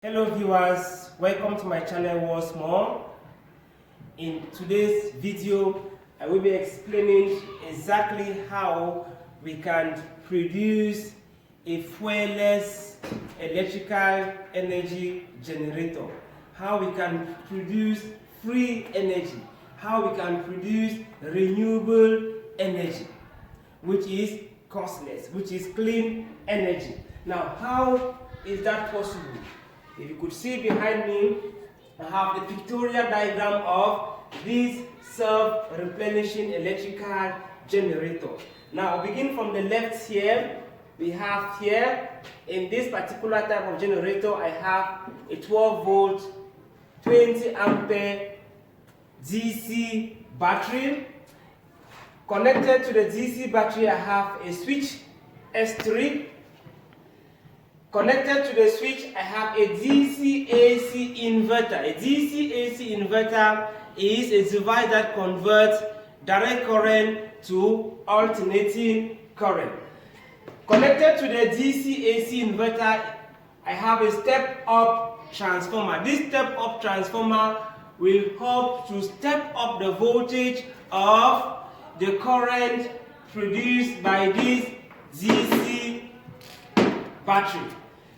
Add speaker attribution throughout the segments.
Speaker 1: Hello viewers, welcome to my channel once more. In today's video, I will be explaining exactly how we can produce a fuel-less electrical energy generator, how we can produce free energy, how we can produce renewable energy, which is costless, which is clean energy. Now, how is that possible? If you could see behind me, I have the pictorial diagram of this self-replenishing electrical generator. Now, I'll begin from the left here. We have here, in this particular type of generator, I have a 12 volt, 20 ampere DC battery. Connected to the DC battery, I have a switch S3. Connected to the switch, I have a DC-AC inverter. A DC-AC inverter is a device that converts direct current to alternating current. Connected to the DC-AC inverter, I have a step-up transformer. This step-up transformer will help to step up the voltage of the current produced by this DC battery.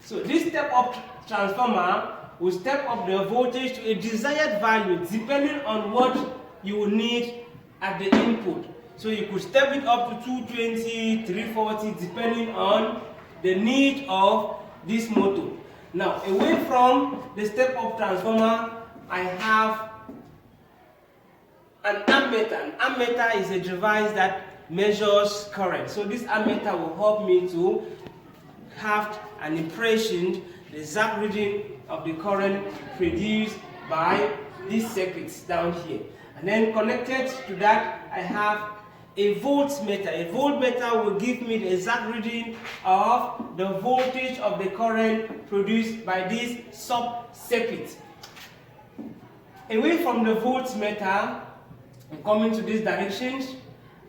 Speaker 1: So this step-up transformer will step up the voltage to a desired value depending on what you will need at the input. So you could step it up to 220, 340 depending on the need of this motor. Now, away from the step-up transformer, I have an ammeter. An ammeter is a device that measures current. So this ammeter will help me to have an impression, the exact reading of the current produced by these circuits down here. And then connected to that, I have a voltmeter. A voltmeter will give me the exact reading of the voltage of the current produced by this sub-circuit. Away from the voltmeter, coming to this direction,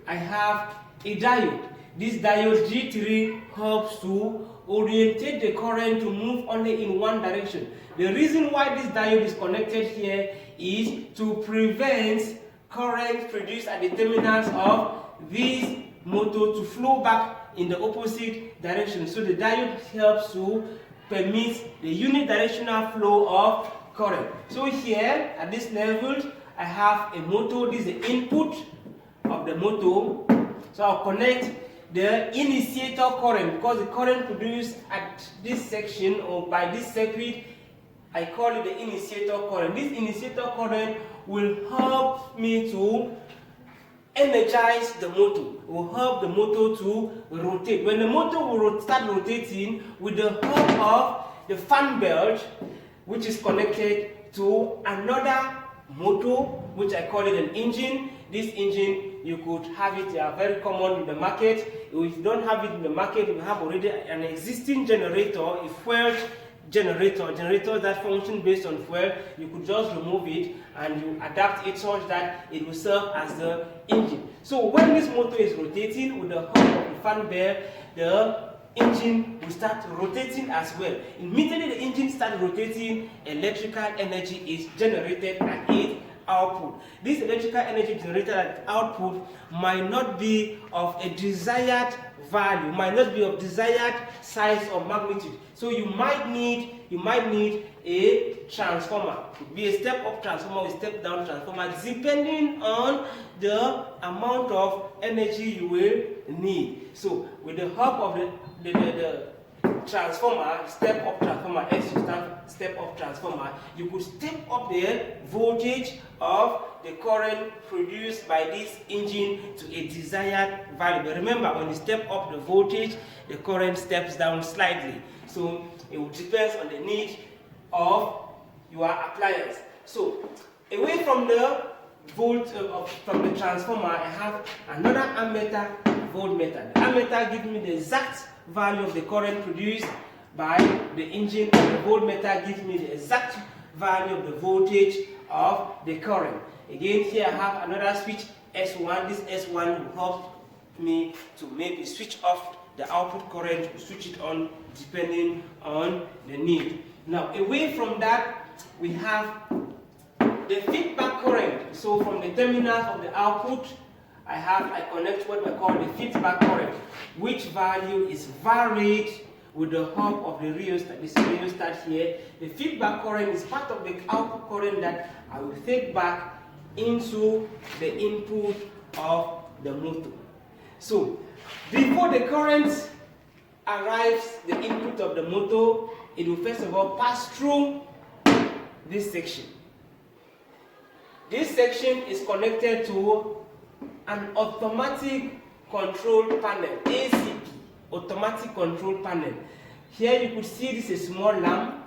Speaker 1: I have a diode. This diode G3 helps to orientate the current to move only in one direction. The reason why this diode is connected here is to prevent current produced at the terminals of this motor to flow back in the opposite direction. So the diode helps to permit the unidirectional flow of current. So here at this level, I have a motor. This is the input of the motor. So I'll connect the initiator current, because the current produced at this section or by this circuit, I call it the initiator current. This initiator current will help me to energize the motor, will help the motor to rotate. When the motor will start rotating with the help of the fan belt, which is connected to another motor, which I call it an engine. This engine, you could have it, they are very common in the market. If you don't have it in the market, you have already an existing generator, a fuel generator that functions based on fuel. You could just remove it and you adapt it such that it will serve as the engine. So when this motor is rotating with the help of the fan belt, the engine will start rotating as well. Immediately the engine starts rotating, electrical energy is generated at its output. This electrical energy generated at output might not be of a desired value, might not be of desired size or magnitude. So you might need a transformer. It could be a step-up transformer or a step-down transformer, depending on the amount of energy you will need. So with the help of the transformer, step-up transformer, step-up transformer, you could step up the voltage of the current produced by this engine to a desired value. But remember, when you step up the voltage, the current steps down slightly. So it will depend on the need of your appliance. So away from the from the transformer, I have another ammeter, voltmeter. The ammeter gives me the exact value of the current produced by the engine, and the voltmeter gives me the exact value of the voltage of the current. Again, here I have another switch S1. This S1 will help me to maybe switch off the output current, switch it on depending on the need. Now, away from that, we have the feedback current. So from the terminals of the output, I connect what we call the feedback current, which value is varied with the hub of the rheostat. This rheostat here. The feedback current is part of the output current that I will take back into the input of the motor. So before the current arrives the input of the motor, it will first of all pass through this section. This section is connected to an automatic control panel, ACP, automatic control panel. Here you could see this is a small lamp,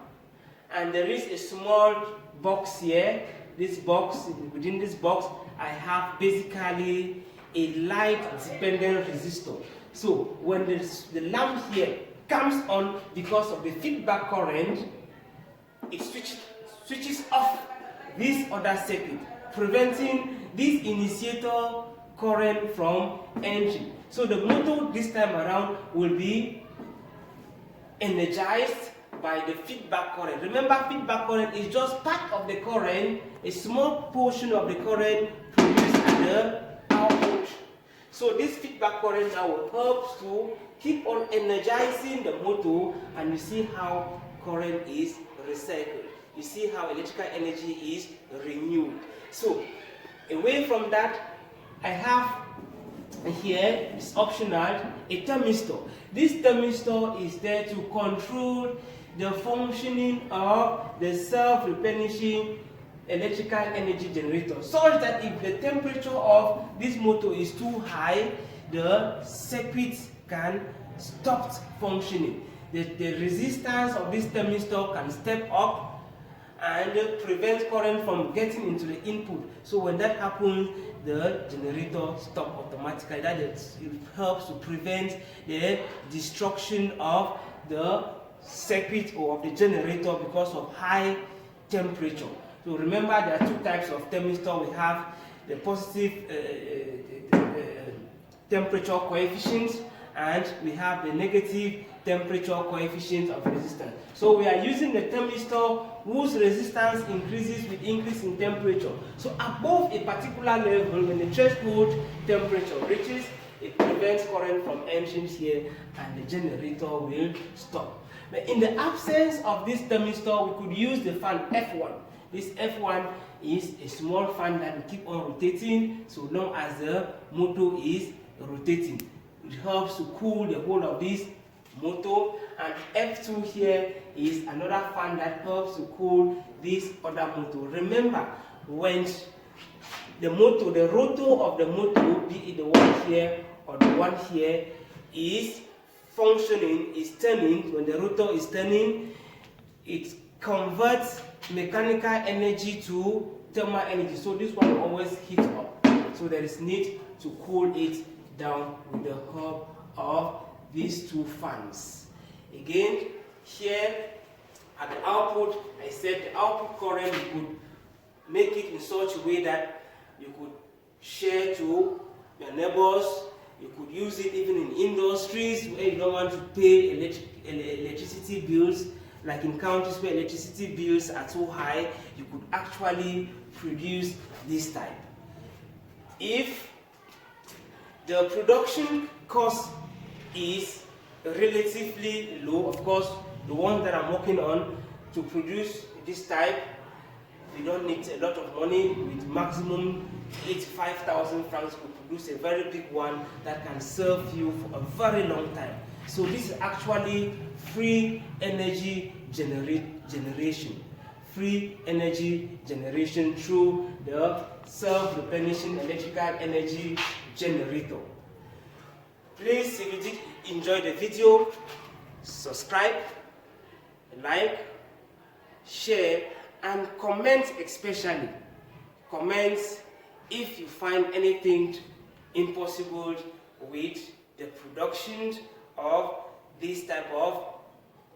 Speaker 1: and there is a small box here. This box, within this box, I have basically a light dependent resistor. So when the lamp here comes on because of the feedback current, it switches off this other circuit, preventing this initiator current from entering. So the motor this time around will be energized by the feedback current. Remember, feedback current is just part of the current, a small portion of the current produced at the output. So this feedback current now helps to keep on energizing the motor, and you see how current is recycled. You see how electrical energy is renewed. So away from that, I have here, it's optional, a thermistor. This thermistor is there to control the functioning of the self-replenishing electrical energy generator, such that if the temperature of this motor is too high, the circuit can stop functioning. The resistance of this thermistor can step up and prevent current from getting into the input. So when that happens, the generator stops automatically. That it helps to prevent the destruction of the circuit or of the generator because of high temperature. So remember, there are two types of thermistor. We have the positive temperature coefficient, and we have the negative temperature coefficient of resistance. So we are using the thermistor whose resistance increases with increase in temperature. So above a particular level, when the threshold temperature reaches, it prevents current from entering here, and the generator will stop. But in the absence of this thermistor, we could use the fan F1. This F1 is a small fan that will keep on rotating so long as the motor is rotating. It helps to cool the whole of this motor. And F2 here is another fan that helps to cool this other motor. Remember, when the motor, the rotor of the motor, be it the one here or the one here, is functioning, is turning, when the rotor is turning, it converts mechanical energy to thermal energy. So this one always heats up. So there is need to cool it down with the help of these two fans. Again, here at the output, I said the output current, you could make it in such a way that you could share to your neighbors. You could use it even in industries where you don't want to pay electricity bills. Like in countries where electricity bills are too high, you could actually produce this type. If the production cost is relatively low, of course, the one that I'm working on to produce this type, we don't need a lot of money. With maximum 85,000 francs, we produce a very big one that can serve you for a very long time. So this is actually free energy generation. Free energy generation through the self-replenishing electrical energy generator. Please, if you did enjoy the video, subscribe, like, share, and comment especially. Comment if you find anything impossible with the production of this type of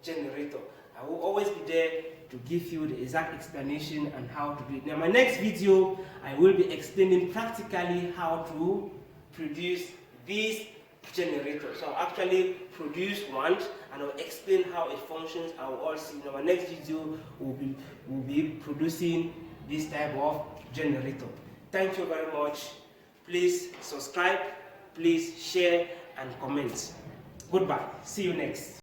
Speaker 1: generator. I will always be there to give you the exact explanation and how to do it. Now, my next video, I will be explaining practically how to produce this generator. So I'll actually produce one and I'll explain how it functions. I will also, in our next video, we'll be producing this type of generator. Thank you very much. Please subscribe, please share and comment. Goodbye. See you next.